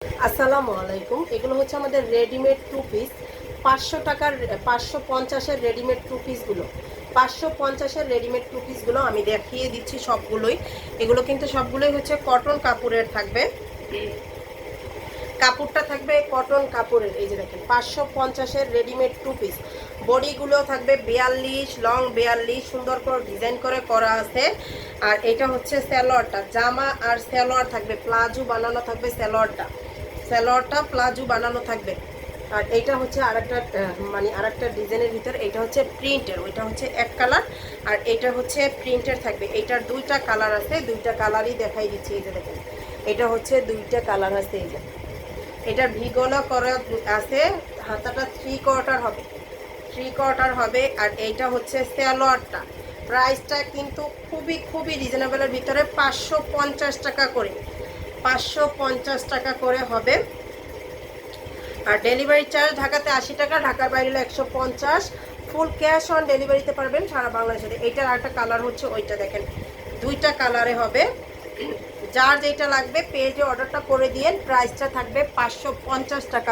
আসসালামু আলাইকুম। এগুলো হচ্ছে আমাদের রেডিমেড টু পিস। 500 টাকার 550-এর রেডিমেড টু পিসগুলো, 550-এর রেডিমেড টু পিসগুলো আমি দেখিয়ে দিচ্ছি সবগুলোই। এগুলো কিন্তু সবগুলোই হচ্ছে কটন কাপড়ের থাকবে। কাপড়টা থাকবে কটন কাপড়ের। এই যে দেখেন 550-এর রেডিমেড টু পিস। বডিগুলো থাকবে 42, লং 42, সুন্দর করে ডিজাইন করে করা আছে। আর এটা হচ্ছে সালোয়ারটা, জামা আর সালোয়ার থাকবে, প্লাজো বানানো থাকবে। সালোয়ারটা প্লাজো বানানো থাকবে। আর এইটা হচ্ছে আরেকটা মানে আরেকটা ডিজাইনের ভিতর। এটা হচ্ছে প্রিন্টের, ওইটা হচ্ছে এক কালার, আর এটা হচ্ছে প্রিন্টের থাকবে। এটার দুইটা কালার আছে, দুইটা কালারই দেখাই দিচ্ছি। এই যে দেখেন, এটা হচ্ছে দুইটা কালার আছে। এই যে এটার ভিগলা করা আছে, হাতাটা 3/4 হবে, 3/4 হবে। আর এইটা হচ্ছে সালোয়ারটা। প্রাইসটা কিন্তু খুবই খুবই রিজনেবলের ভিতরে, 550 টাকা করে, 550 টাকা করে হবে। আর ডেলিভারি চার্জ ঢাকাতে 80 টাকা, ঢাকার বাইরে হলো 150। ফুল ক্যাশ অন ডেলিভারিতে পারবেন সারা বাংলাদেশে। এইটার আরেকটা কালার হচ্ছে ওইটা, দেখেন দুইটা কালারে হবে। যার যেটা লাগবে পেজে অর্ডারটা করে দিয়েন। প্রাইসটা থাকবে 550 টাকা।